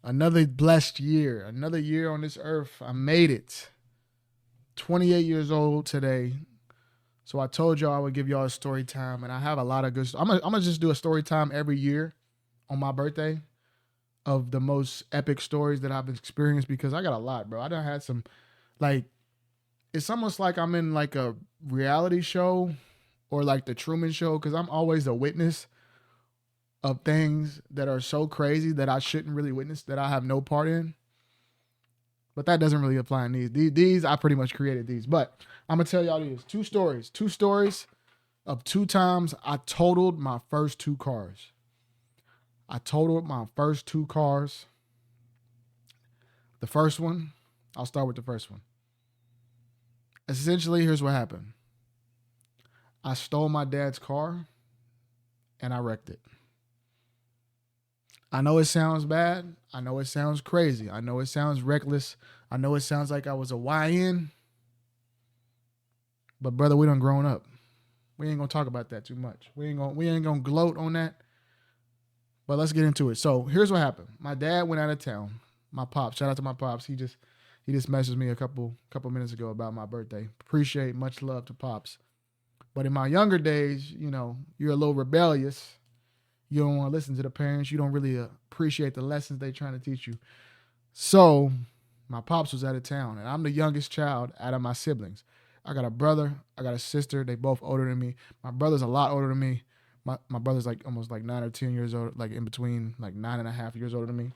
Another blessed year, another year on this earth. I made it. 28 years old today. So I told y'all I would give y'all a story time, and I have a lot of good. I'm gonna just do a story time every year on my birthday of the most epic stories that I've experienced because I got a lot, bro. I done had some like it's almost like I'm in like a reality show or like the Truman Show because I'm always a witness of things that are so crazy that I shouldn't really witness that I have no part in. But that doesn't really apply in these. These I pretty much created these. But I'm gonna tell y'all these two stories. Two stories of two times I totaled my first two cars. I totaled my first two cars. The first one, I'll start with the first one. Essentially, here's what happened. I stole my dad's car and I wrecked it. I know it sounds bad. I know it sounds crazy. I know it sounds reckless. I know it sounds like I was a YN. But brother, we done grown up. We ain't gonna talk about that too much. We ain't gonna gloat on that. But let's get into it. So here's what happened. My dad went out of town. My pops, shout out to my pops. He just messaged me a couple minutes ago about my birthday. Appreciate, much love to pops. But in my younger days, you're a little rebellious. You don't want to listen to the parents. You don't really appreciate the lessons they're trying to teach you. So my pops was out of town, and I'm the youngest child out of my siblings. I got a brother. I got a sister. They both older than me. My brother's a lot older than me. My brother's like almost like 9 or 10 years old, like in between, like 9.5 years older than me.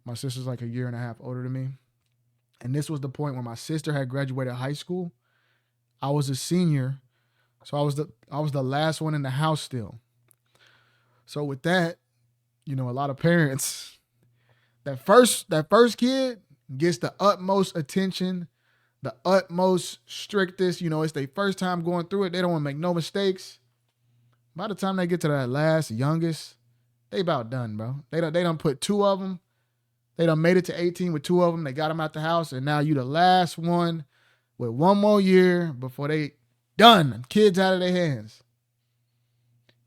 My sister's like a year and a half older than me. And this was the point when my sister had graduated high school. I was a senior, so I was the last one in the house still. So with that, a lot of parents, that first kid gets the utmost attention, the utmost strictest. It's their first time going through it. They don't want to make no mistakes. By the time they get to that last youngest, they about done, bro. They done put two of them. They done made it to 18 with two of them. They got them out the house, and now you the last one with one more year before they done. Kids out of their hands.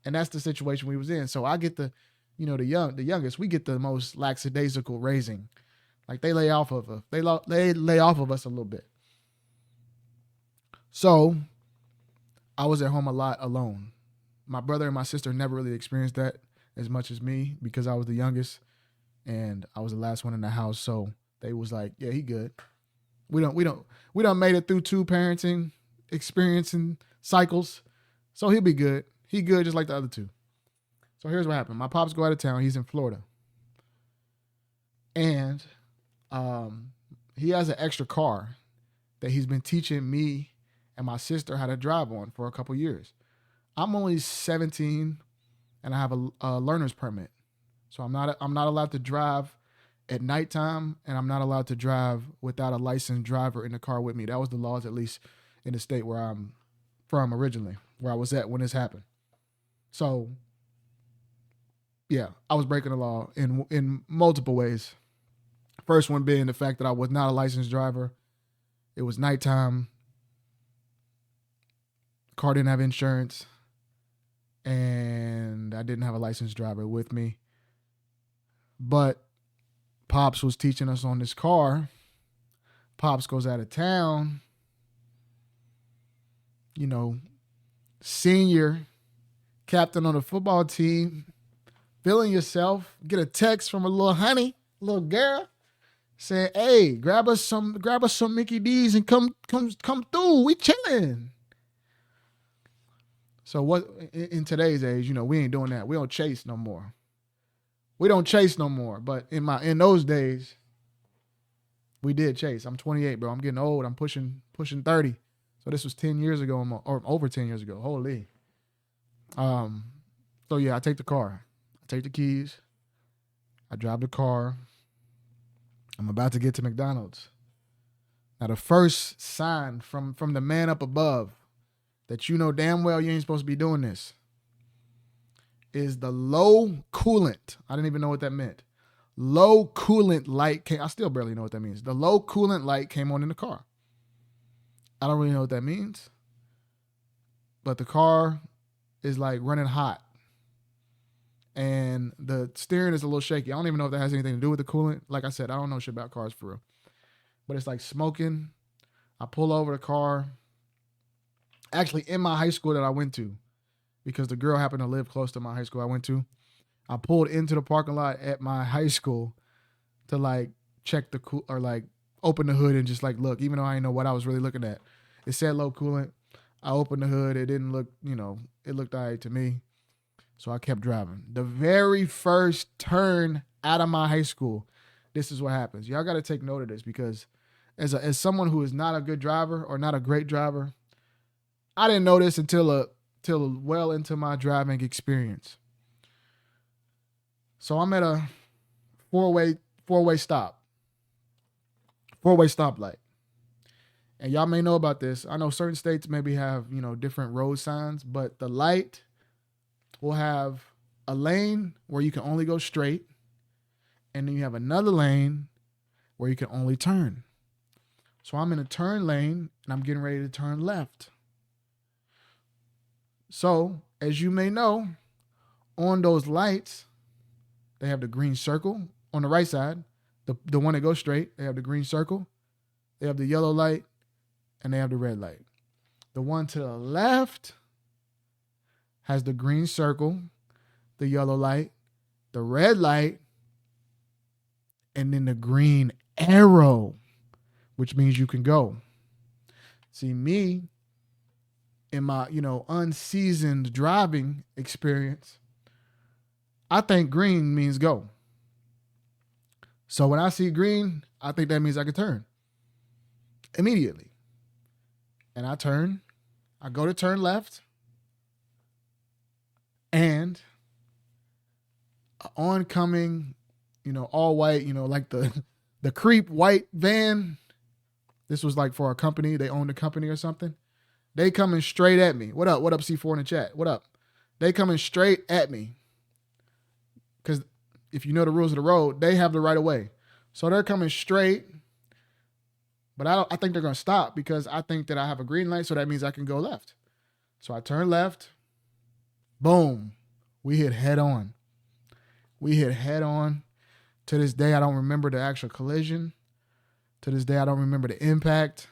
And that's the situation we was in. So I get the youngest, we get the most lackadaisical raising. Like they lay off of us. They lay off of us a little bit. So I was at home a lot alone. My brother and my sister never really experienced that as much as me because I was the youngest and I was the last one in the house. So they was like, yeah, he good. We don't made it through two parenting experiencing cycles. So he'll be good. He good just like the other two. So here's what happened. My pops go out of town. He's in Florida. And he has an extra car that he's been teaching me and my sister how to drive on for a couple years. I'm only 17 and I have a learner's permit. So I'm not allowed to drive at nighttime and I'm not allowed to drive without a licensed driver in the car with me. That was the laws, at least in the state where I'm from originally, where I was at when this happened. So yeah, I was breaking the law in multiple ways. First one being the fact that I was not a licensed driver. It was nighttime. Car didn't have insurance, and I didn't have a licensed driver with me. But Pops was teaching us on this car. Pops goes out of town. You know, senior captain on the football team, feeling yourself, get a text from a little honey, little girl, saying, "Hey, grab us some Mickey D's and come through. We chilling." So what in today's age, we ain't doing that. We don't chase no more. We don't chase no more. But in those days, we did chase. I'm 28, bro. I'm getting old. I'm pushing 30. So this was 10 years ago or over 10 years ago. Holy. Um so yeah, I take the car. I take the keys. I drive the car. I'm about to get to McDonald's. Now the first sign from the man up above that you know damn well you ain't supposed to be doing this is the low coolant. I didn't even know what that meant. Low coolant light came. I still barely know what that means. The low coolant light came on in the car. I don't really know what that means, but the car is like running hot. and the steering is a little shaky. I don't even know if that has anything to do with the coolant. Like I said, I don't know shit about cars for real. But it's like smoking. I pull over the car. Actually, in my high school that I went to, because the girl happened to live close to my high school I went to. I pulled into the parking lot at my high school to like check the cool or like open the hood and just like look, even though I didn't know what I was really looking at. It said low coolant. I opened the hood. It didn't look, it looked all right to me. So I kept driving. The very first turn out of my high school, this is what happens. Y'all got to take note of this because as someone who is not a good driver or not a great driver, I didn't know this until well into my driving experience. So I'm at a four-way stoplight. And y'all may know about this. I know certain states maybe have, different road signs, but the light will have a lane where you can only go straight, and then you have another lane where you can only turn. So I'm in a turn lane, and I'm getting ready to turn left. So, as you may know, on those lights, they have the green circle on the right side, the one that goes straight. They have the green circle. They have the yellow light, and they have the red light. The one to the left has the green circle, the yellow light, the red light, and then the green arrow, which means you can go. See, me, in my, unseasoned driving experience, I think green means go. So when I see green, I think that means I can turn immediately. And I turn. I go to turn left. And an oncoming, all white, like the creep white van. This was like for a company. They owned a company or something. They coming straight at me. What up? What up, C4 in the chat? What up? They coming straight at me. Because if you know the rules of the road, they have the right of way. So they're coming straight. But I think they're going to stop because I think that I have a green light. So that means I can go left. So I turn left. Boom. We hit head on. To this day, I don't remember the actual collision. To this day, I don't remember the impact.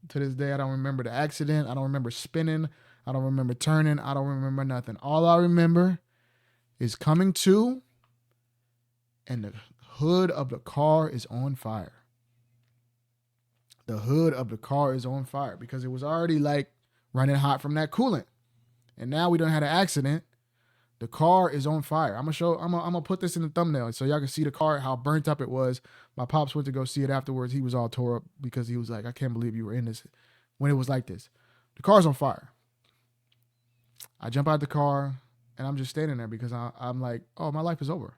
To this day, I don't remember the accident. I don't remember spinning. I don't remember turning. I don't remember nothing. All I remember is coming to, and the hood of the car is on fire. The hood of the car is on fire because it was already like running hot from that coolant. And now we don't have an accident. The car is on fire. I'm gonna put this in the thumbnail so y'all can see the car, how burnt up it was. My pops went to go see it afterwards. He was all tore up because he was like, I can't believe you were in this when it was like this. The car's on fire. I jump out the car and I'm just standing there because I'm like, oh, my life is over.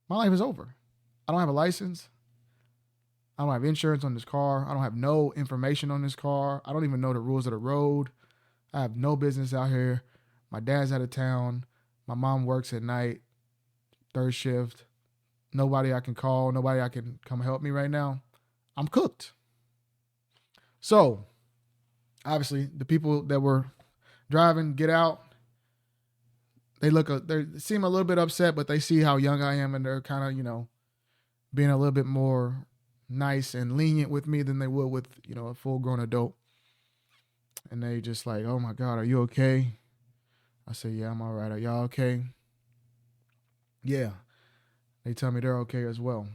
My life is over. I don't have a license. I don't have insurance on this car. I don't have no information on this car. I don't even know the rules of the road. I have no business out here. My dad's out of town. My mom works at night, third shift. Nobody I can call. Nobody I can come help me right now. I'm cooked. So, obviously, the people that were driving get out. They seem a little bit upset, but they see how young I am, and they're kind of, being a little bit more nice and lenient with me than they would with, a full-grown adult. And they just like, oh my God, are you okay? I say, yeah, I'm all right. Are y'all okay? Yeah. They tell me they're okay as well.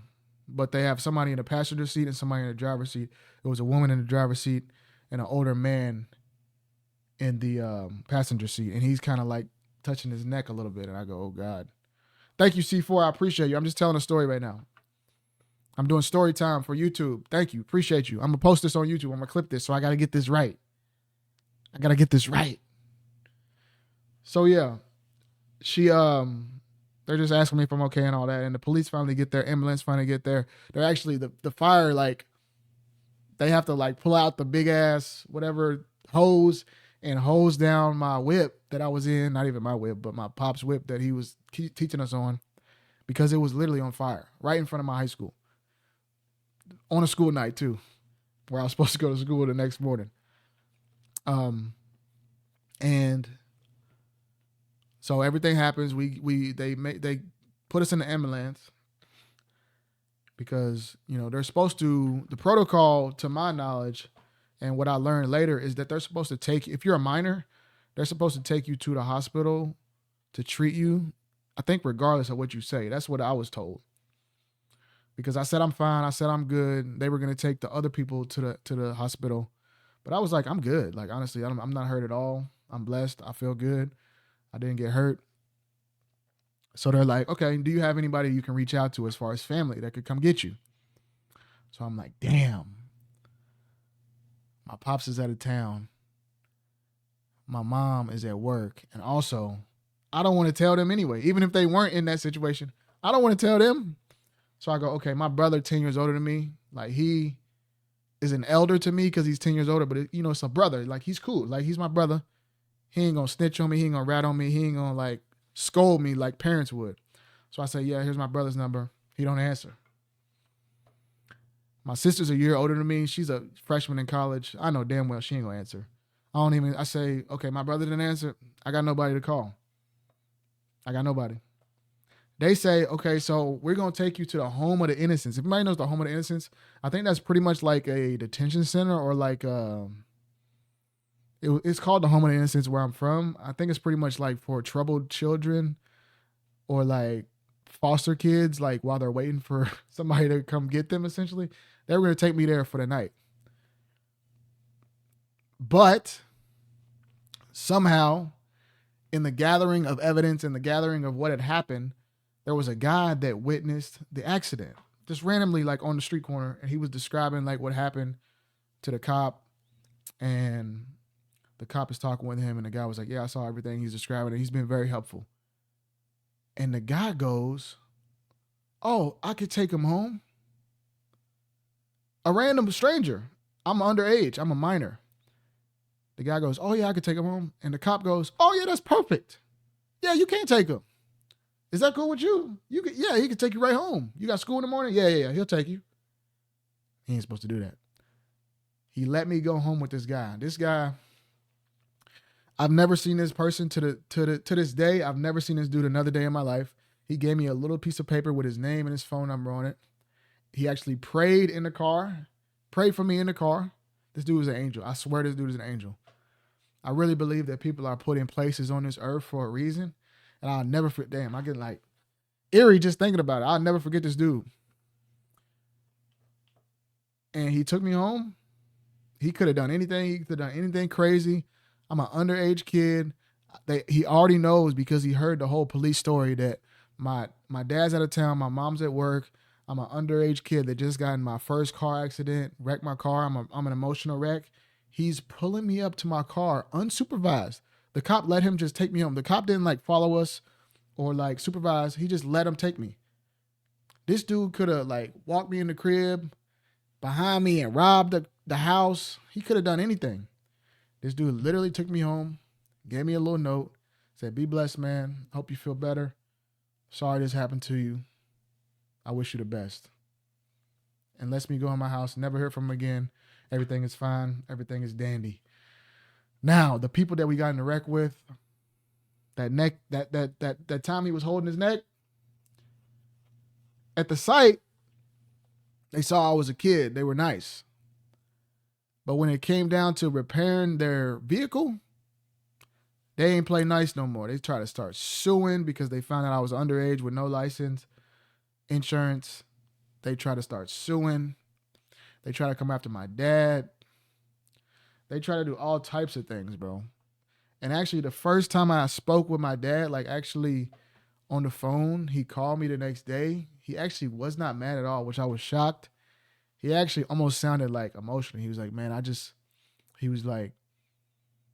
But they have somebody in the passenger seat and somebody in the driver's seat. It was a woman in the driver's seat and an older man in the passenger seat. And he's kind of like touching his neck a little bit. And I go, oh God. Thank you, C4. I appreciate you. I'm just telling a story right now. I'm doing story time for YouTube. Thank you. Appreciate you. I'm going to post this on YouTube. I'm going to clip this. So I got to get this right. So yeah, they're just asking me if I'm okay and all that. And the police finally get there, ambulance finally get there. They're actually, the fire, like, they have to like pull out the big ass, whatever, hose and hose down my whip that I was in. Not even my whip, but my pop's whip that he was teaching us on, because it was literally on fire right in front of my high school on a school night too, where I was supposed to go to school the next morning. And So everything happens. They put us in the ambulance because they're supposed to. The protocol, to my knowledge, and what I learned later is that they're supposed to take, if you're a minor, they're supposed to take you to the hospital to treat you. I think regardless of what you say. That's what I was told. Because I said I'm fine. I said I'm good. They were gonna take the other people to the hospital, but I was like, I'm good. Like honestly, I'm not hurt at all. I'm blessed. I feel good. I didn't get hurt. So they're like, okay, do you have anybody you can reach out to as far as family that could come get you? So I'm like, damn. My pops is out of town. My mom is at work, and also, I don't want to tell them anyway. Even if they weren't in that situation, I don't want to tell them. So I go, okay, my brother 10 years older than me. Like he is an elder to me because he's 10 years older, but it's a brother. Like he's cool. Like he's my brother. He ain't gonna snitch on me. He ain't gonna rat on me. He ain't gonna like scold me like parents would. So I say, yeah, here's my brother's number. He don't answer. My sister's a year older than me. She's a freshman in college. I know damn well she ain't gonna answer. I say, okay, my brother didn't answer. I got nobody to call. I got nobody. They say, okay, so we're going to take you to the Home of the Innocents. If anybody knows the Home of the Innocents, I think that's pretty much like a detention center or like, it's called the Home of the Innocents where I'm from. I think it's pretty much like for troubled children or like foster kids, like while they're waiting for somebody to come get them, essentially. They were going to take me there for the night. But somehow, in the gathering of evidence and the gathering of what had happened, there was a guy that witnessed the accident just randomly, like on the street corner. And he was describing like what happened to the cop. And the cop is talking with him. And the guy was like, yeah, I saw everything he's describing. And he's been very helpful. And the guy goes, oh, I could take him home. A random stranger. I'm underage. I'm a minor. The guy goes, oh yeah, I could take him home. And the cop goes, oh yeah, that's perfect. Yeah, you can't take him. Is that cool with you? Yeah, he can take you right home. You got school in the morning? Yeah, he'll take you. He ain't supposed to do that. He let me go home with this guy. This guy, I've never seen this person to this day. I've never seen this dude another day in my life. He gave me a little piece of paper with his name and his phone number on it. He actually prayed in the car, prayed for me in the car. This dude is an angel. I swear this dude is an angel. I really believe that people are put in places on this earth for a reason. And I'll never forget. Damn, I get like eerie just thinking about it. I'll never forget this dude. And he took me home. He could have done anything. He could have done anything crazy. I'm an underage kid. He already knows because he heard the whole police story that my dad's out of town. My mom's at work. I'm an underage kid that just got in my first car accident, wrecked my car. I'm an emotional wreck. He's pulling me up to my car unsupervised. The cop let him just take me home. The cop didn't like follow us or like supervise. He just let him take me. This dude could have like walked me in the crib behind me and robbed the house. He could have done anything. This dude literally took me home, gave me a little note, said, be blessed, man. Hope you feel better. Sorry this happened to you. I wish you the best. And lets me go in my house. Never heard from him again. Everything is fine. Everything is dandy. Now, the people that we got in the wreck with, that time he was holding his neck, at the site, they saw I was a kid. They were nice. But when it came down to repairing their vehicle, they ain't play nice no more. They try to start suing because they found out I was underage with no license, insurance. They try to start suing. They try to come after my dad. They try to do all types of things, bro. And actually, the first time I spoke with my dad, like actually on the phone, he called me the next day. He actually was not mad at all, which I was shocked. He actually almost sounded like emotional. He was like, man, he was like,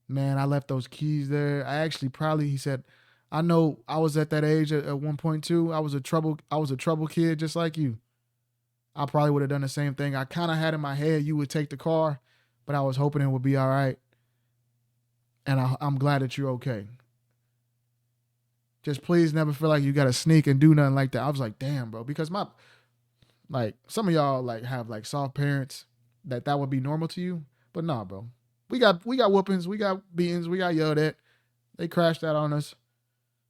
man, I left those keys there. He said, I know I was at that age at one point too. I was a trouble kid just like you. I probably would have done the same thing. I kind of had in my head you would take the car, but I was hoping it would be all right. And I'm glad that you're okay. Just please never feel like you got to sneak and do nothing like that. I was like, damn, bro. Because some of y'all like have like soft parents that would be normal to you. But nah, bro. We got whoopings. We got beatings. We got yelled at. They crashed out on us.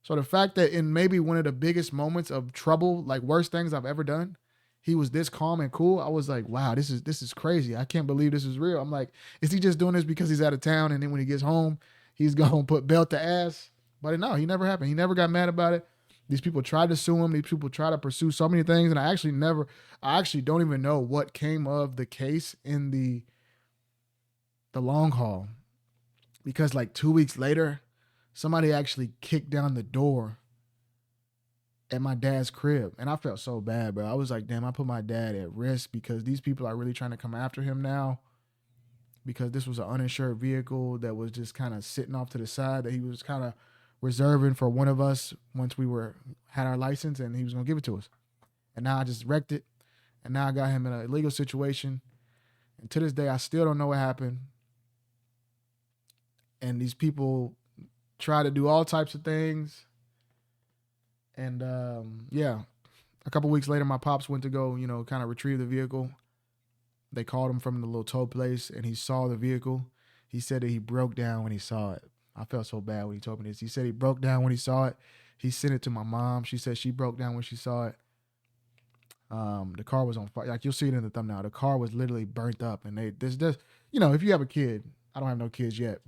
So the fact that in maybe one of the biggest moments of trouble, like worst things I've ever done, he was this calm and cool. I was like, wow, this is crazy. I can't believe this is real. I'm like, is he just doing this because he's out of town and then when he gets home, he's gonna put belt to ass? But no, he never happened. He never got mad about it. These people tried to sue him. These people try to pursue so many things, and I actually don't even know what came of the case in the long haul, because like 2 weeks later, somebody actually kicked down the door at my dad's crib, and I felt so bad, bro. I was like, damn, I put my dad at risk because these people are really trying to come after him now, because this was an uninsured vehicle that was just kind of sitting off to the side that he was kind of reserving for one of us once we had our license, and he was gonna give it to us. And now I just wrecked it, and now I got him in an illegal situation. And to this day, I still don't know what happened. And these people try to do all types of things. And yeah, a couple weeks later, my pops went to go, kind of retrieve the vehicle. They called him from the little tow place, and he saw the vehicle. He said that he broke down when he saw it. I felt so bad when he told me this. He said he broke down when he saw it. He sent it to my mom. She said she broke down when she saw it. The car was on fire. Like, you'll see it in the thumbnail. The car was literally burnt up. And this, if you have a kid, I don't have no kids yet,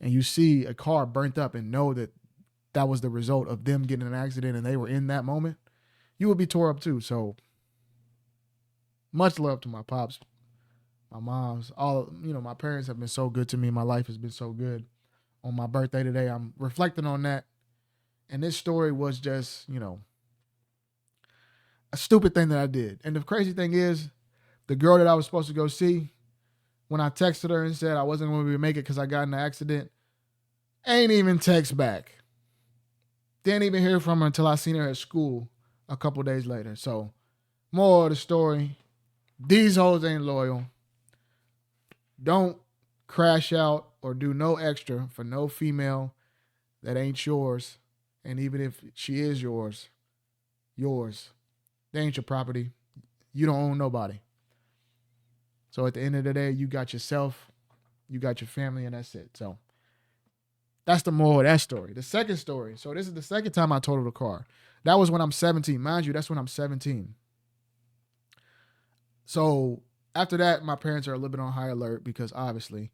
and you see a car burnt up and know that was the result of them getting in an accident and they were in that moment, you would be tore up too. So much love to my pops, my moms, my parents have been so good to me. My life has been so good. On my birthday today, I'm reflecting on that. And this story was just, a stupid thing that I did. And the crazy thing is, the girl that I was supposed to go see, when I texted her and said I wasn't going to be able to make it because I got in an accident, ain't even text back. Didn't even hear from her until I seen her at school a couple days later. So, moral of the story, these hoes ain't loyal. Don't crash out or do no extra for no female that ain't yours. And even if she is yours, they ain't your property. You don't own nobody. So at the end of the day, you got yourself, you got your family, and that's it. So that's the moral of that story. The second story. So this is the second time I totaled a car. That was when I'm 17. Mind you, that's when I'm 17. So after that, my parents are a little bit on high alert because obviously,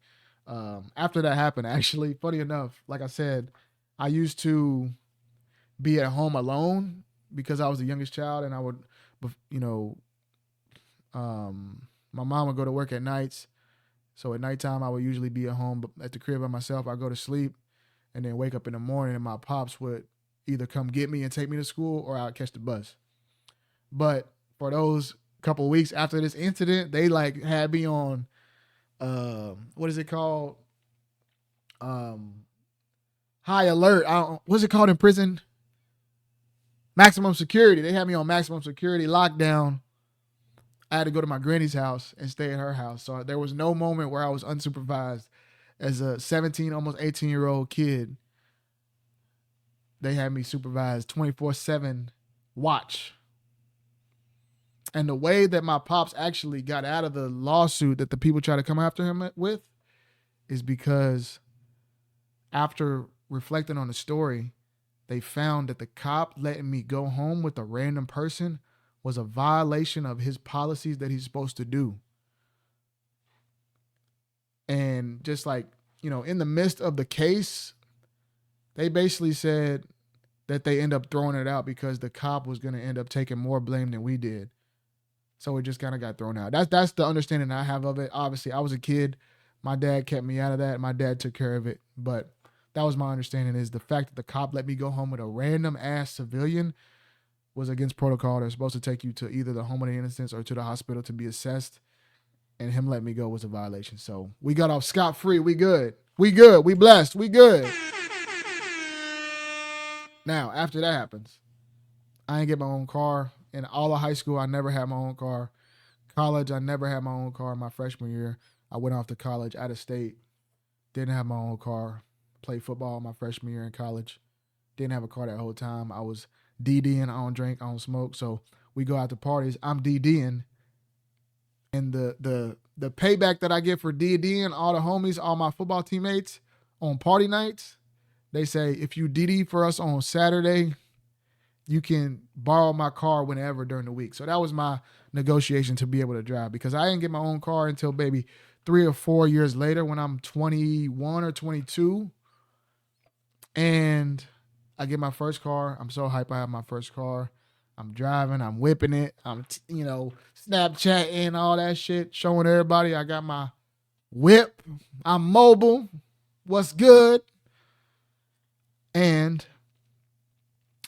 after that happened, actually, funny enough, like I said, I used to be at home alone because I was the youngest child, and I would, my mom would go to work at nights. So at nighttime, I would usually be at home at the crib by myself. I go to sleep and then wake up in the morning, and my pops would either come get me and take me to school, or I'd catch the bus. But for those couple of weeks after this incident, they like had me on, what is it called? High alert. What's it called in prison? Maximum security. They had me on maximum security lockdown. I had to go to my granny's house and stay at her house. So there was no moment where I was unsupervised as a 17, almost 18-year-old kid. They had me supervised 24/7 watch. And the way that my pops actually got out of the lawsuit that the people try to come after him with is because after reflecting on the story, they found that the cop letting me go home with a random person was a violation of his policies that he's supposed to do. And just like, in the midst of the case, they basically said that they end up throwing it out because the cop was going to end up taking more blame than we did. So it just kind of got thrown out. That's the understanding I have of it. Obviously, I was a kid. My dad kept me out of that. My dad took care of it. But that was my understanding, is the fact that the cop let me go home with a random ass civilian was against protocol. They're supposed to take you to either the home of the innocents or to the hospital to be assessed. And him letting me go was a violation. So we got off scot-free. We good. We good. We blessed. We good. Now, after that happens, I ain't get my own car. In all of high school, I never had my own car. College, I never had my own car. My freshman year, I went off to college out of state. Didn't have my own car. Played football my freshman year in college. Didn't have a car that whole time. I was DDing. I don't drink. I don't smoke. So we go out to parties. I'm DDing. And the payback that I get for DDing all the homies, all my football teammates on party nights, They say, if you DD for us on Saturday, you can borrow my car whenever during the week. So that was my negotiation to be able to drive, because I didn't get my own car until maybe 3 or 4 years later when I'm 21 or 22. And I get my first car. I'm so hyped I have my first car. I'm driving. I'm whipping it. I'm, Snapchatting, all that shit, showing everybody I got my whip. I'm mobile. What's good? And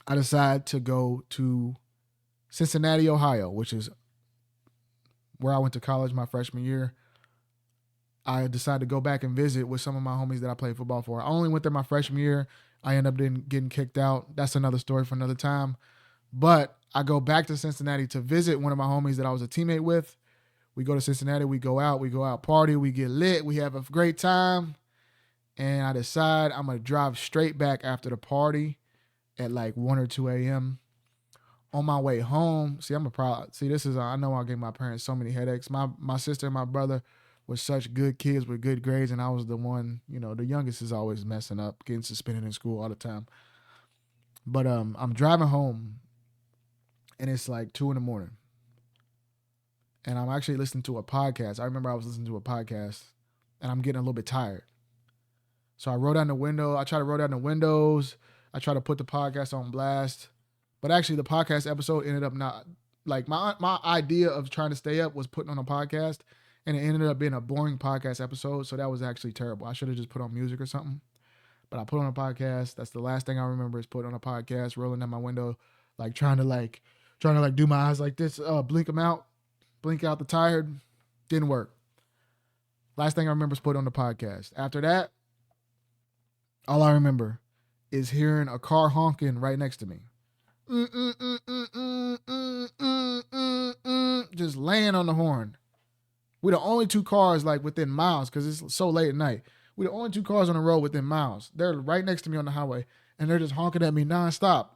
I decided to go to Cincinnati, Ohio, which is where I went to college my freshman year. I decided to go back and visit with some of my homies that I played football for. I only went there my freshman year. I ended up getting kicked out. That's another story for another time. But I go back to Cincinnati to visit one of my homies that I was a teammate with. We go to Cincinnati. We go out party. We get lit. We have a great time. And I decide I'm going to drive straight back after the party at like 1 or 2 a.m. On my way home. I know I gave my parents so many headaches. My sister and my brother were such good kids with good grades, and I was the one, the youngest is always messing up, getting suspended in school all the time. But I'm driving home, and it's like 2 a.m. And I'm actually listening to a podcast. I remember I was listening to a podcast, and I'm getting a little bit tired. So I roll down the window. I try to roll down the windows. I try to put the podcast on blast. But actually, the podcast episode ended up not, like, my idea of trying to stay up was putting on a podcast, and it ended up being a boring podcast episode. So that was actually terrible. I should have just put on music or something. But I put on a podcast. That's the last thing I remember is putting on a podcast, rolling down my window, like trying to do my eyes like this, blink out the tired. Didn't work. Last thing I remember is putting on the podcast. After that, all I remember is hearing a car honking right next to me. Just laying on the horn. We're the only 2 cars like within miles because it's so late at night. We're the only 2 cars on the road within miles. They're right next to me on the highway, and they're just honking at me nonstop.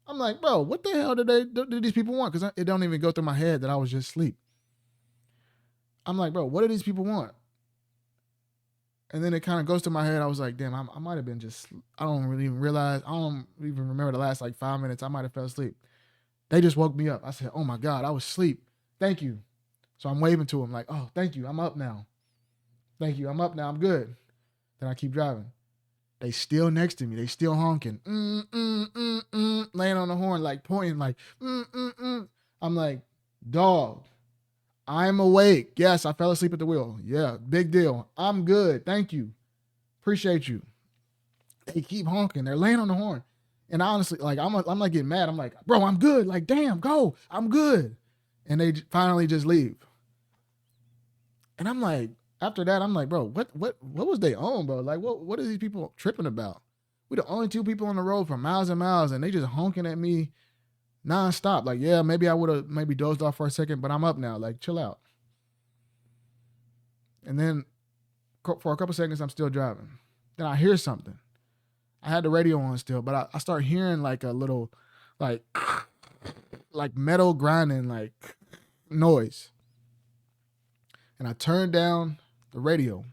I'm like, bro, what the hell did these people want? Because it don't even go through my head that I was just asleep. I'm like, bro, what do these people want? And then it kind of goes to my head. I was like, damn, I might have been I don't really even realize. I don't even remember the last like 5 minutes. I might have fell asleep. They just woke me up. I said, oh my God, I was asleep. Thank you. So I'm waving to them like, oh, thank you. I'm up now. Thank you. I'm up now. I'm good. Then I keep driving. They still next to me. They still honking. Laying on the horn, like pointing, like, I'm like, dog, I'm awake. Yes, I fell asleep at the wheel. Yeah, big deal. I'm good. Thank you. Appreciate you. They keep honking. They're laying on the horn. And honestly, like, I'm like getting mad. I'm like, bro, I'm good. Like, damn, go. I'm good. And they finally just leave. And I'm like, after that, I'm like, bro, what was they on, bro? Like, what are these people tripping about? We're the only 2 people on the road for miles and miles, and they just honking at me nonstop. Like, yeah, maybe I would have maybe dozed off for a second, but I'm up now. Like, chill out. And then for a couple seconds, I'm still driving. Then I hear something. I had the radio on still, but I start hearing like a little, like metal grinding, like noise. And I turn down the radio,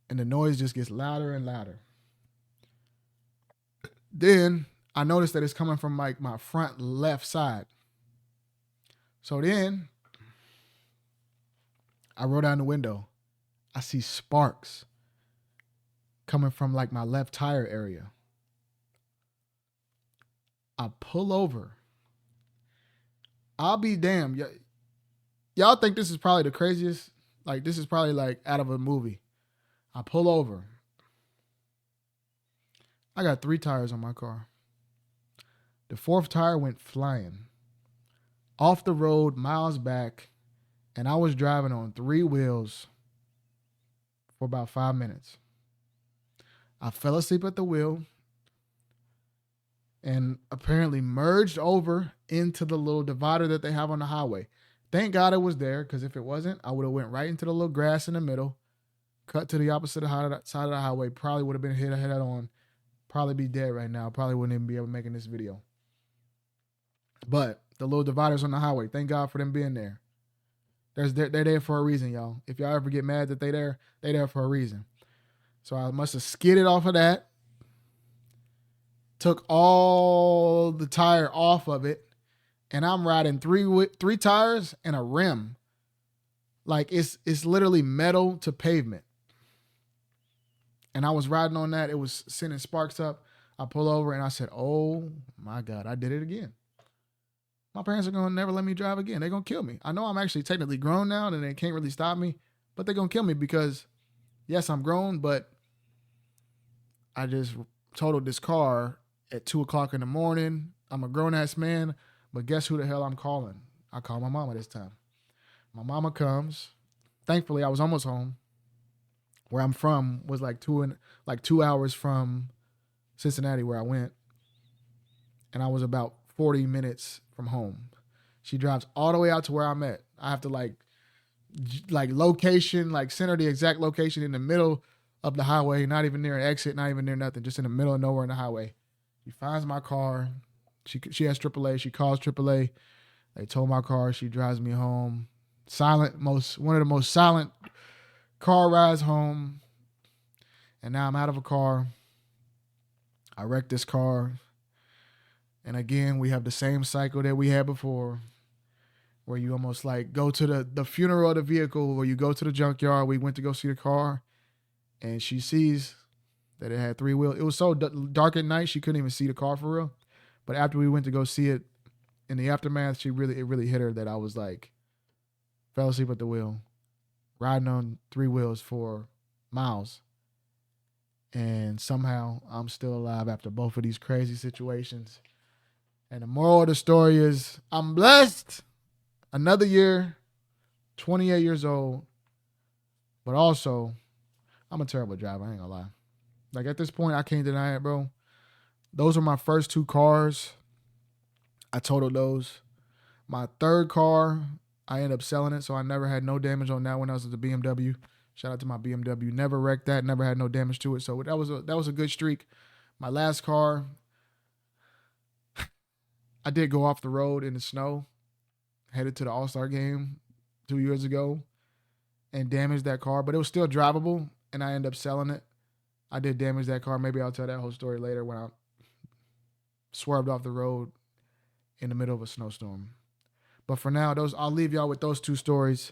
and the noise just gets louder and louder. Then I noticed that it's coming from like my front left side. So then I roll down the window. I see sparks coming from like my left tire area. I pull over. I'll be damned. Y'all think this is probably the craziest? Like, this is probably like out of a movie. I pull over. I got 3 tires on my car. The 4th tire went flying off the road, miles back, and I was driving on 3 wheels for about 5 minutes. I fell asleep at the wheel and apparently merged over into the little divider that they have on the highway. Thank God it was there, because if it wasn't, I would have went right into the little grass in the middle, cut to the opposite side of the highway, probably would have been hit head on, probably be dead right now, probably wouldn't even be able to make this video. But the little dividers on the highway, thank God for them being there. They're there for a reason, y'all. If y'all ever get mad that they're there for a reason. So I must have skidded off of that, took all the tire off of it, and I'm riding three tires and a rim. Like it's literally metal to pavement. And I was riding on that. It was sending sparks up. I pull over and I said, oh my God, I did it again. My parents are going to never let me drive again. They're going to kill me. I know I'm actually technically grown now and they can't really stop me, but they're going to kill me because, yes, I'm grown, but I just totaled this car at 2 o'clock in the morning. I'm a grown-ass man, but guess who the hell I'm calling? I call my mama this time. My mama comes. Thankfully, I was almost home. Where I'm from was like 2 hours from Cincinnati where I went. And I was about 40 minutes from home. She drives all the way out to where I'm at. I have to like location, like center the exact location in the middle of the highway, not even near an exit, not even near nothing, just in the middle of nowhere in the highway. She finds my car. She has AAA. She calls AAA. They tow my car. She drives me home. One of the most silent car rides home. And now I'm out of a car. I wrecked this car. And again, we have the same cycle that we had before, where you almost like go to the funeral of the vehicle, where you go to the junkyard. We went to go see the car, and she sees that it had 3 wheels. It was so dark at night, she couldn't even see the car for real. But after we went to go see it, in the aftermath, it really hit her that I was like, fell asleep at the wheel, riding on 3 wheels for miles. And somehow I'm still alive after both of these crazy situations. And the moral of the story is I'm blessed. Another year, 28 years old. But also, I'm a terrible driver. I ain't gonna lie. Like at this point, I can't deny it, bro. Those are my first 2 cars. I totaled those. My third car, I ended up selling it, so I never had no damage on that one. I was at the BMW. Shout out to my BMW. Never wrecked that. Never had no damage to it. So that was a good streak. My last car, I did go off the road in the snow, headed to the All-Star game 2 years ago, and damaged that car, but it was still drivable, and I ended up selling it. I did damage that car. Maybe I'll tell that whole story later when I swerved off the road in the middle of a snowstorm. But for now, I'll leave y'all with those 2 stories.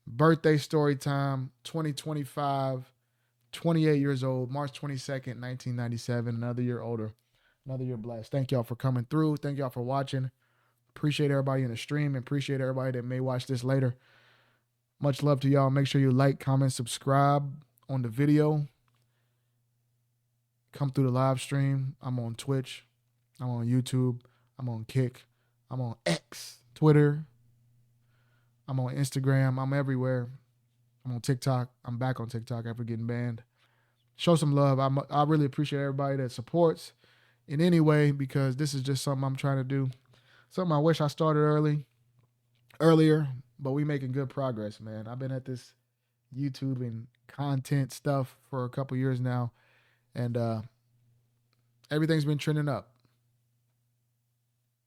Birthday story time, 2025, 28 years old, March 22nd, 1997, another year older, another year blessed. Thank y'all for coming through. Thank y'all for watching. Appreciate everybody in the stream and appreciate everybody that may watch this later. Much love to y'all. Make sure you like, comment, subscribe on the video. Come through the live stream. I'm on Twitch. I'm on YouTube. I'm on Kick. I'm on X, Twitter. I'm on Instagram. I'm everywhere. I'm on TikTok. I'm back on TikTok after getting banned. Show some love. I really appreciate everybody that supports in any way, because this is just something I'm trying to do. Something I wish I started earlier, but we making good progress, man. I've been at this YouTube and content stuff for a couple years now, and everything's been trending up.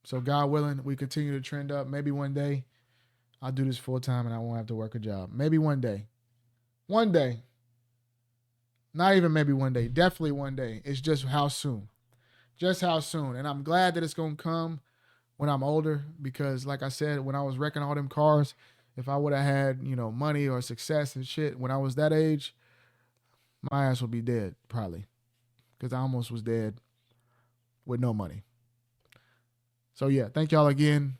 So God willing, we continue to trend up. Maybe one day I'll do this full time and I won't have to work a job. Maybe one day. One day. Not even maybe one day. Definitely one day. It's just how soon. Just how soon. And I'm glad that it's going to come when I'm older, because like I said, when I was wrecking all them cars, if I would have had, money or success and shit when I was that age, my ass would be dead probably, because I almost was dead with no money. So yeah, thank y'all again.